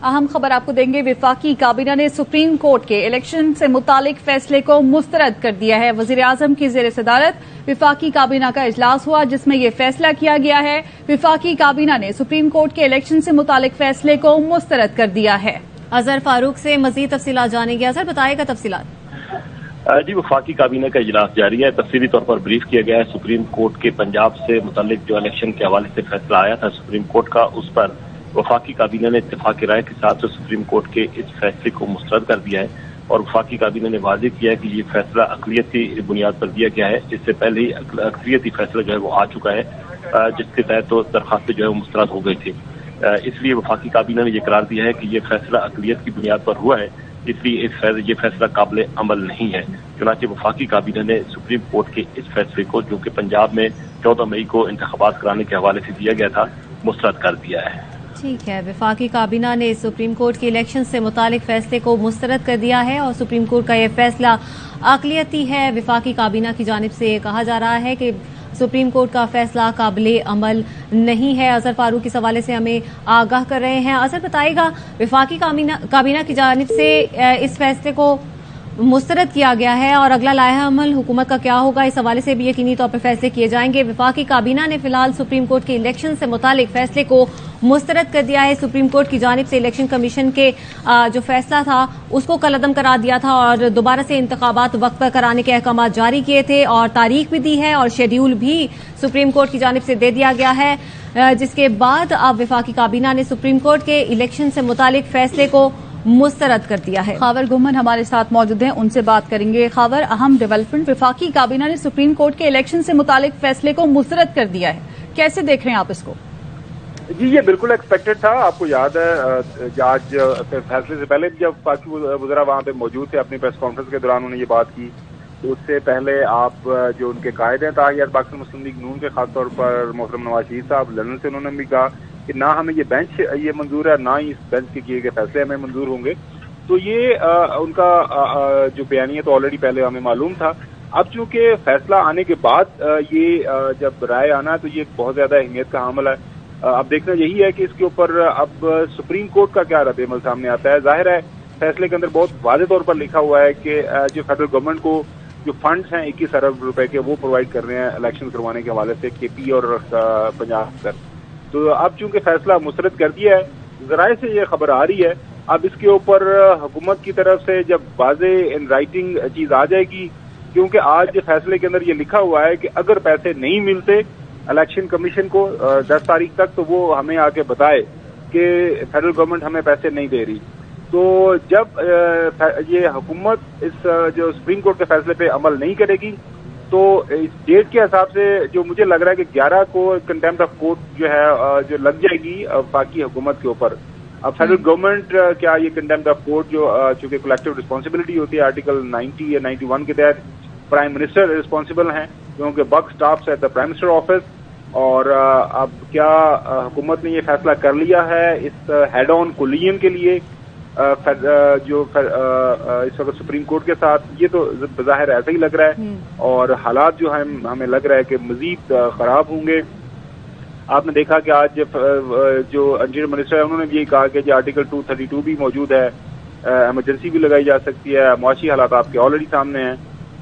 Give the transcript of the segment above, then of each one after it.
अहम खबर आपको देंगे। वफाकी काबीना ने सुप्रीम कोर्ट के इलेक्शन से मुतालिक फैसले को मुस्तरद कर दिया है। वजीर आजम की जेर सदारत वफाकी काबीना का इजलास हुआ, जिसमें यह फैसला किया गया है। वफाकी काबीना ने सुप्रीम कोर्ट के इलेक्शन से मुतालिक फैसले को मुस्तरद कर दिया है। अजहर फारूक से मजीद तफसीलात जानेंगे। अजहर, बताएगा तफसीलात। जी, वफाकी काबीना का इजलास जारी है। तफसीली तौर पर ब्रीफ किया गया है। सुप्रीम कोर्ट के पंजाब से मुतालिक जो इलेक्शन के हवाले से फैसला आया था सुप्रीम कोर्ट का, उस पर वफाकी काबीना ने इत्तेफाक राय के साथ सुप्रीम कोर्ट के इस फैसले को मुस्तरद कर दिया है और वफाकी काबीना ने वाज़ेह किया है कि ये फैसला अक़लियती बुनियाद पर दिया गया है। इससे पहले ही अक्सरियती फैसला जो है वो आ चुका है, जिसके तहत तो दरखास्तें जो है वो मुस्तरद हो गई थी। इसलिए वफाकी काबीना ने यह करार दिया है कि ये फैसला अक़लियत की बुनियाद पर हुआ है, इसलिए ये फैसला काबिल अमल नहीं है। चुनांचे वफाकी काबीना ने सुप्रीम कोर्ट के इस फैसले को, जो कि पंजाब में 14 मई को इंतखाबात कराने के हवाले से दिया गया था, मुस्तरद कर दिया है। ठीक है, वफाकी काबीना ने सुप्रीम कोर्ट के इलेक्शन से मुतालिक फैसले को मुस्तरद कर दिया है और सुप्रीम कोर्ट का यह फैसला अक़लियती है। वफाकी काबीना की जानिब से कहा जा रहा है कि सुप्रीम कोर्ट का फैसला काबिल अमल नहीं है। अजहर फारूक इस हवाले से हमें आगाह कर रहे हैं। अजहर, बताइएगा, वफाकी काबीना की जानिब से इस फैसले को मुस्तरद किया गया है और अगला लाया अमल हुकूमत का क्या होगा, इस हवाले से भी यकीनी तौर पर फैसले किए जाएंगे। वफाकी काबीना ने फिलहाल सुप्रीम कोर्ट के इलेक्शन से मुतालिक फैसले को मुस्तरद कर दिया है। सुप्रीम कोर्ट की जानिब से इलेक्शन कमीशन के जो फैसला था उसको कलअदम करार दिया था और दोबारा से इंतखाबात वक्त पर कराने के अहकाम जारी किए थे और तारीख भी दी है और शेड्यूल भी सुप्रीम कोर्ट की जानिब से दे दिया गया है, जिसके बाद अब वफाकी काबीना ने सुप्रीम कोर्ट के इलेक्शन से मुतालिक फैसले को मुस्तरद कर दिया है। खावर गुमन हमारे साथ मौजूद हैं, उनसे बात करेंगे। खावर, अहम डेवलपमेंट, वफाकी काबीना ने सुप्रीम कोर्ट के इलेक्शन से मुतालिक फैसले को मुस्तरद कर दिया है, कैसे देख रहे हैं आप इसको? जी, ये बिल्कुल एक्सपेक्टेड था। आपको याद है आज फैसले से पहले जब वफाकी वज़रा वहां पे मौजूद थे, अपनी प्रेस कॉन्फ्रेंस के दौरान उन्होंने ये बात की, तो उससे पहले आप जो उनके कायद हैं ताहियात पाकिस्तान मुस्लिम लीग नून के खासतौर पर मोहतरम नवाज शरीफ साहब, लंदन से उन्होंने भी कहा कि ना हमें ये बेंच ये मंजूर है, ना ही इस बेंच के किए गए फैसले हमें मंजूर होंगे। तो ये उनका जो बयानिया तो ऑलरेडी पहले हमें मालूम था। अब चूंकि फैसला आने के बाद ये जब राय आना है तो ये बहुत ज्यादा अहमियत का हामिल है। अब देखना यही है कि इसके ऊपर अब सुप्रीम कोर्ट का क्या रद्द-ए-अमल सामने आता है। जाहिर है फैसले के अंदर बहुत वाज़ेह तौर पर लिखा हुआ है कि जो फेडरल गवर्नमेंट को जो फंड्स हैं 21 अरब रुपए के, वो प्रोवाइड कर रहे हैं इलेक्शन करवाने के हवाले से केपी और पंजाब पर। तो अब चूंकि फैसला मुस्तरद कर दिया है, जराए से ये खबर आ रही है, अब इसके ऊपर हुकूमत की तरफ से जब वाज़ेह इन राइटिंग चीज आ जाएगी, क्योंकि आज फैसले के अंदर ये लिखा हुआ है कि अगर पैसे नहीं मिलते इलेक्शन कमीशन को 10 तारीख तक, तो वो हमें आके बताए कि फेडरल गवर्नमेंट हमें पैसे नहीं दे रही। तो जब ये हुकूमत इस जो सुप्रीम कोर्ट के फैसले पे अमल नहीं करेगी, तो इस डेट के हिसाब से जो मुझे लग रहा है कि 11 को कंटेम्प्ट ऑफ कोर्ट जो है जो लग जाएगी बाकी हुकूमत के ऊपर। अब फेडरल गवर्नमेंट क्या ये कंटेम्प्ट ऑफ कोर्ट जो चूंकि कलेक्टिव रिस्पॉन्सिबिलिटी होती है आर्टिकल 90 या 91 के तहत, प्राइम मिनिस्टर रिस्पॉन्सिबल हैं क्योंकि buck stops at the prime minister office. और अब क्या हुकूमत ने ये फैसला कर लिया है इस हेड ऑन कोलिजन के लिए जो इस वक्त सुप्रीम कोर्ट के साथ, ये तो बज़ाहिर ऐसा ही लग रहा है और हालात जो है हमें लग रहा है कि मजीद खराब होंगे। आपने देखा कि आज जो इंटीरियर मिनिस्टर है उन्होंने भी कहा कि जो आर्टिकल 232 भी मौजूद है, इमरजेंसी भी लगाई जा सकती है, मुआशी हालात आपके ऑलरेडी सामने हैं।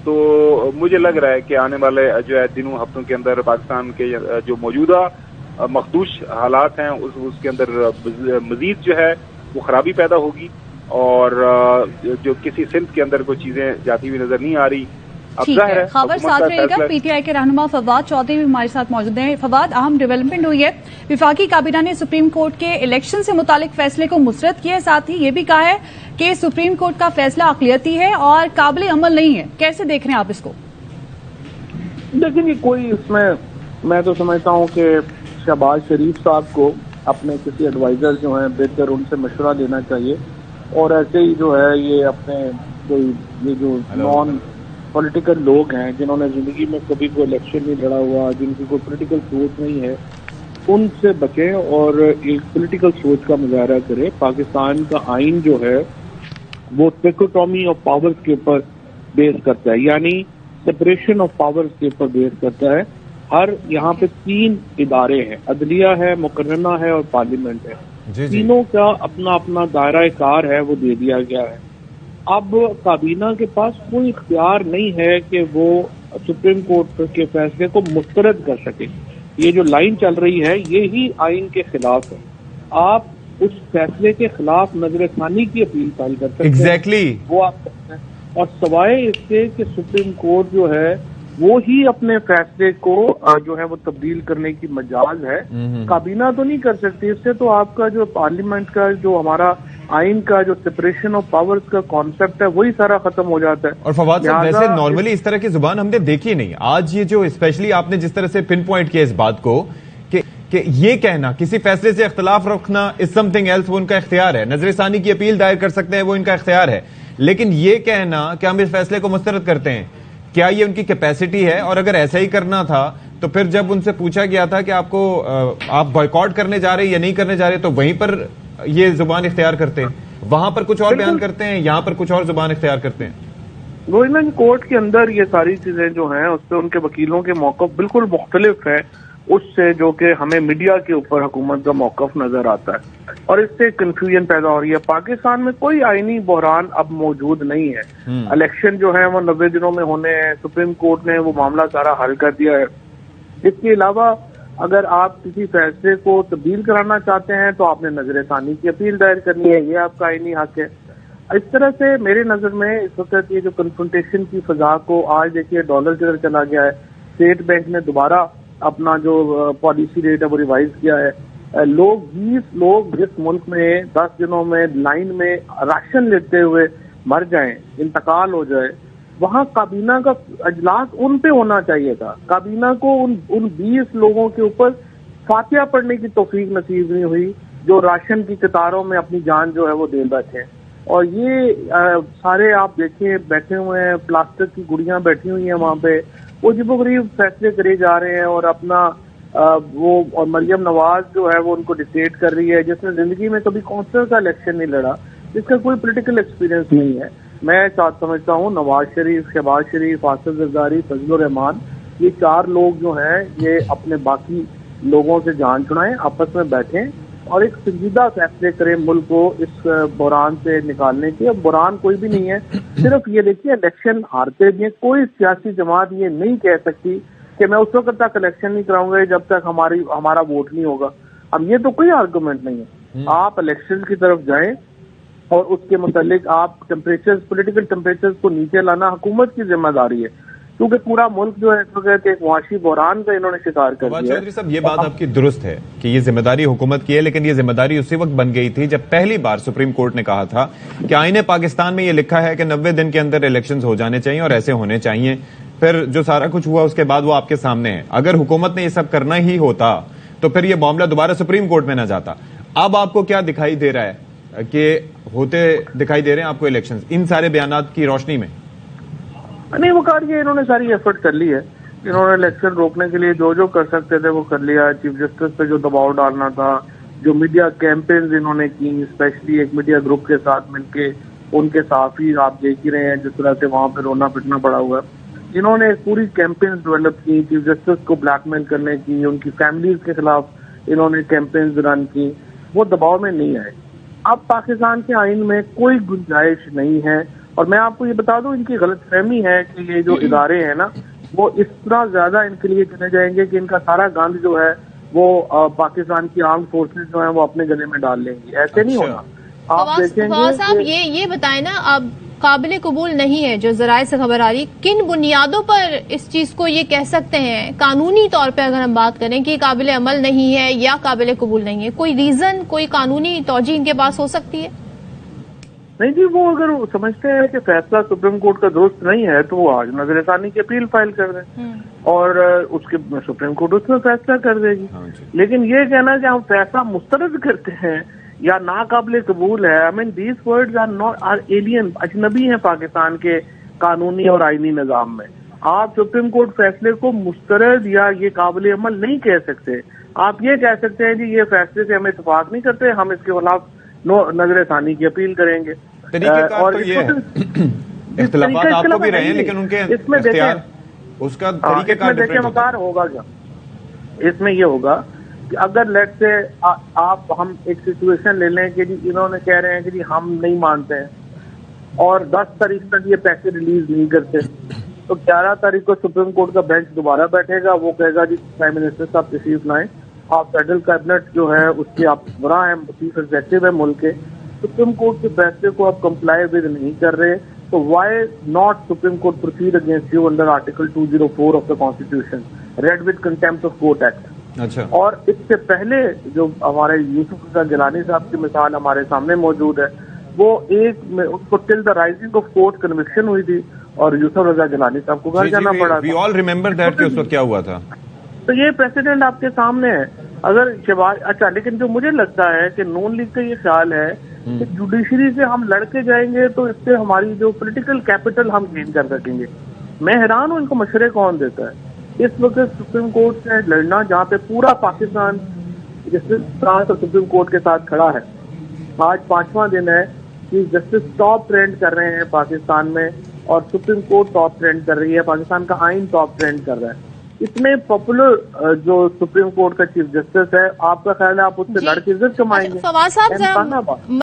तो मुझे लग रहा है कि आने वाले जो है दिनों हफ्तों के अंदर पाकिस्तान के जो मौजूदा मखदूश हालात हैं उसके अंदर मजीद जो है वो खराबी पैदा होगी और जो किसी सिंध के अंदर कोई चीजें जाती हुई नजर नहीं आ रही। ठीक है, खबर साथ रहेगा। पीटीआई के रहनुमा फवाद चौधरी भी हमारे साथ मौजूद हैं। फवाद, अहम डेवलपमेंट हुई है, वफाकी काबीना ने सुप्रीम कोर्ट के इलेक्शन से मुतालिक फैसले को मुस्तरद किया है, साथ ही ये भी कहा है कि सुप्रीम कोर्ट का फैसला अक़लियती है और काबिल अमल नहीं है, कैसे देख रहे हैं आप इसको? देखिए, कोई इसमें मैं तो समझता हूँ कि शहबाज शरीफ साहब को अपने किसी एडवाइजर जो हैं बेहतर उनसे मशवरा देना चाहिए और ऐसे ही जो है ये अपने कोई ये जो नॉन पॉलिटिकल लोग हैं जिन्होंने जिंदगी में कभी कोई इलेक्शन नहीं लड़ा हुआ, जिनकी कोई पॉलिटिकल सोच नहीं है, उनसे बचें और एक पॉलिटिकल सोच का मुजाहरा करें। पाकिस्तान का आइन जो है वो डिकोटॉमी ऑफ पावर्स के ऊपर बेस करता है, यानी सेपरेशन ऑफ पावर्स के ऊपर बेस करता है। हर यहाँ पे 3 इदारे हैं, अदलिया है, मुकर्रमा है और पार्लियामेंट है। तीनों का अपना अपना दायरा कार है वो दे दिया गया है। अब काबीना के पास कोई इख्तियार नहीं है कि वो सुप्रीम कोर्ट के फैसले को मुस्तरद कर सके। ये जो लाइन चल रही है ये ही आइन के खिलाफ है। आप उस फैसले के खिलाफ नजरसानी की अपील फाइल कर सकते हैं, वो आप करते हैं। और सवाए इसके कि सुप्रीम कोर्ट जो है वो ही अपने फैसले को जो है वो तब्दील करने की मजाज है, काबीना तो नहीं कर सकती। इससे तो आपका जो पार्लियामेंट का जो हमारा आइन का जो सेपरेशन ऑफ पावर्स का कॉन्सेप्ट है वही सारा खत्म हो जाता है। और फवाद साहब, वैसे नॉर्मली इस तरह की जुबान हमने देखी नहीं। आज ये जो स्पेशली आपने जिस तरह से पिन पॉइंट किया इस बात को कि ये कहना किसी फैसले से इख्तलाफ रखना इज समथिंग एल्स, वो उनका इख्तियार है। नजरसानी की अपील दायर कर सकते हैं, वो इनका इख्तियार है। लेकिन ये कहना कि हम इस फैसले को मुस्तरद करते हैं, क्या ये उनकी कैपेसिटी है? और अगर ऐसा ही करना था तो फिर जब उनसे पूछा गया था कि आपको आप बॉयकॉट करने जा रहे हैं या नहीं करने जा रहे, तो वहीं पर ये जुबान इख्तियार करते हैं, वहां पर कुछ और बयान करते हैं, यहां पर कुछ और जुबान इख्तियार करते हैं। गोविंदन, कोर्ट के अंदर ये सारी चीजें जो हैं उस पर उनके वकीलों के मौक़िफ़ बिल्कुल मुख्तलिफ है उससे जो कि हमें मीडिया के ऊपर हुकूमत का मौक़िफ़ नजर आता है, और इससे कंफ्यूजन पैदा हो रही है। पाकिस्तान में कोई आईनी बहरान अब मौजूद नहीं है। इलेक्शन जो है वो 90 दिनों में होने हैं, सुप्रीम कोर्ट ने वो मामला सारा हल कर दिया है। इसके अलावा अगर आप किसी फैसले को तब्दील कराना चाहते हैं तो आपने नजरसानी की अपील दायर करनी है, ये आपका आईनी हक है। इस तरह से मेरे नजर में इस वक्त ये जो कन्फ्रंटेशन की फजा को आज देखिए डॉलर की तरफ चला गया है। स्टेट बैंक ने दोबारा अपना जो पॉलिसी रेट है वो रिवाइज किया है। 20 लोग जिस मुल्क में 10 दिनों में लाइन में राशन लेते हुए मर जाएं, इंतकाल हो जाए, वहां काबीना का अजलास उन पे होना चाहिए था। काबीना को उन 20 लोगों के ऊपर फातिहा पढ़ने की तौफीक नसीब नहीं हुई जो राशन की कतारों में अपनी जान जो है वो दे बैठे हैं। और ये सारे आप देखिए बैठे हुए हैं, प्लास्टिक की गुड़ियां बैठी हुई हैं वहां पे, वो अजीबोगरीब फैसले करे जा रहे हैं। और अपना और मरियम नवाज जो है वो उनको डिक्टेट कर रही है, जिसने जिंदगी में कभी काउंसिलर का इलेक्शन नहीं लड़ा, जिसका कोई पॉलिटिकल एक्सपीरियंस नहीं है। मैं समझता हूँ नवाज शरीफ, शहबाज शरीफ, आसिफ जरदारी, फजलुर रहमान, ये 4 लोग जो हैं ये अपने बाकी लोगों से जान छुड़ाएं, आपस में बैठें और एक संजीदा फैसले करें मुल्क को इस बुरान से निकालने के। अब बुरान कोई भी नहीं है, सिर्फ ये देखिए इलेक्शन हारते भी हैं। कोई सियासी जमात ये नहीं कह सकती कि मैं उस वक्त तक इलेक्शन नहीं कराऊंगा जब तक हमारा वोट नहीं होगा। अब ये तो कोई आर्गुमेंट नहीं है। आप इलेक्शन की तरफ जाएं और उसके मुतालिक आप पॉलिटिकल टेम्परेचर्स को नीचे लाना हुकूमत की जिम्मेदारी है, क्योंकि पूरा मुल्क जो है इस वक्त एक मुआशी बहरान का इन्होंने शिकार कर दिया है। चौधरी साहब, ये बात आपकी दुरुस्त है कि ये जिम्मेदारी हुकूमत की है, लेकिन ये जिम्मेदारी उसी वक्त बन गई थी जब पहली बार सुप्रीम कोर्ट ने कहा था कि आईने पाकिस्तान में ये लिखा है कि 90 दिन के अंदर इलेक्शंस हो जाने चाहिए और ऐसे होने चाहिए। फिर जो सारा कुछ हुआ उसके बाद वो आपके सामने है। अगर हुकूमत ने ये सब करना ही होता तो फिर ये मामला दोबारा सुप्रीम कोर्ट में ना जाता। अब आपको क्या दिखाई दे रहा है कि होते दिखाई दे रहे हैं आपको इलेक्शंस इन सारे बयानात की रोशनी में? नहीं, वो कार ये इन्होंने सारी एफर्ट कर ली है। इन्होंने इलेक्शन रोकने के लिए जो कर सकते थे वो कर लिया। चीफ जस्टिस पे जो दबाव डालना था, जो मीडिया कैंपेन्स इन्होंने की, स्पेशली एक मीडिया ग्रुप के साथ मिलके, उनके सहाफी आप देख ही रहे हैं जिस तरह से वहां पे रोना पिटना पड़ा हुआ है। इन्होंने एक पूरी कैंपेन्स डेवलप की चीफ जस्टिस को ब्लैकमेल करने की, उनकी फैमिलीज के खिलाफ इन्होंने कैंपेन्स रन की, वो दबाव में नहीं आए। अब पाकिस्तान के आइन में कोई गुंजाइश नहीं है। और मैं आपको ये बता दूं, इनकी गलतफहमी है कि ये जो इदारे हैं ना वो इस तरह ज्यादा इनके लिए चले जाएंगे कि इनका सारा गंद जो है वो पाकिस्तान की आर्म्ड फोर्सेस जो है वो अपने गले में डाल लेंगी। ऐसे नहीं होना। आप देखेंगे साहब ये बताएं ना, अब काबिल कबूल नहीं है जो जराये से खबर आ रही, किन बुनियादों पर इस चीज को ये कह सकते हैं कानूनी तौर पे अगर हम बात करें कि काबिल अमल नहीं है या काबिल कबूल नहीं है? कोई रीजन, कोई कानूनी तौजीह इनके पास हो सकती है? नहीं जी, वो अगर वो समझते हैं कि फैसला सुप्रीम कोर्ट का दुरुस्त नहीं है तो वो आज नजरसानी की अपील फाइल कर दें और उसके सुप्रीम कोर्ट उसमें फैसला कर देगी। लेकिन ये कहना कि हम फैसला मुस्तरद करते हैं या नाकाबिल कबूल है, I mean these words are alien, अजनबी हैं पाकिस्तान के कानूनी और आईनी निजाम में। आप सुप्रीम कोर्ट फैसले को मुस्तरद या ये काबिल अमल नहीं कह सकते। आप ये कह सकते हैं जी ये फैसले से हम इत्तेफाक नहीं करते, हम इसके खिलाफ नजरसानी की अपील करेंगे। और तो ये इख्तिलाफात आपको भी रहे हैं, लेकिन उनके इसमें देखिए उसका तरीकेकार देखिए मकार होगा क्या? इसमें ये होगा اگر لیٹ سے آپ ہم ایک سچویشن لے لیں کہ جی انہوں نے کہہ رہے ہیں کہ جی ہم نہیں مانتے ہیں اور 10 تاریخ تک یہ پیسے ریلیز نہیں کرتے، تو 11 تاریخ کو سپریم کورٹ کا بینچ دوبارہ بیٹھے گا، وہ کہے گا جی پرائم منسٹر صاحب تشریف لائیں، آپ فیڈرل کیبنٹ جو ہے اس کے آپ برا ہیں، چیف ایگزیکٹو ہے ملک کے، سپریم کورٹ کے فیصلے کو آپ کمپلائی ود نہیں کر رہے، تو why not Supreme Court proceed against you under article 204 of the Constitution read with Contempt of Court Act. اچھا، اور اس سے پہلے جو ہمارے یوسف رضا گیلانی صاحب کی مثال ہمارے سامنے موجود ہے، وہ اس کو till the rising of court conviction ہوئی تھی اور یوسف رضا گیلانی صاحب کو گھر جانا پڑا وی آل ریمبر دیٹ کہ اس وقت کیا ہوا تھا۔ تو یہ پریسیڈنٹ آپ کے سامنے ہے۔ اگر شہباز اچھا، لیکن جو مجھے لگتا ہے کہ نون لیگ کا یہ خیال ہے کہ جوڈیشری سے ہم لڑ کے جائیں گے تو اس سے ہماری جو پولیٹیکل کیپٹل ہم گین کر سکیں گے۔ میں حیران ہوں ان کو مشورے کون دیتا ہے۔ اس وقت سپریم کورٹ سے لڑنا جہاں پہ پورا پاکستان جسٹس اور سپریم کورٹ کے ساتھ کھڑا ہے، آج 5واں دن ہے کہ جسٹس ٹاپ ٹرینڈ کر رہے ہیں پاکستان میں اور سپریم کورٹ ٹاپ ٹرینڈ کر رہی ہے، پاکستان کا آئین ٹاپ ٹرینڈ کر رہا ہے۔ اتنے پاپولر جو سپریم کورٹ کا چیف جسٹس ہے، آپ کا خیال ہے آپ اس سے لڑ کے عزت کمائیں گے؟ فواز صاحب ذرا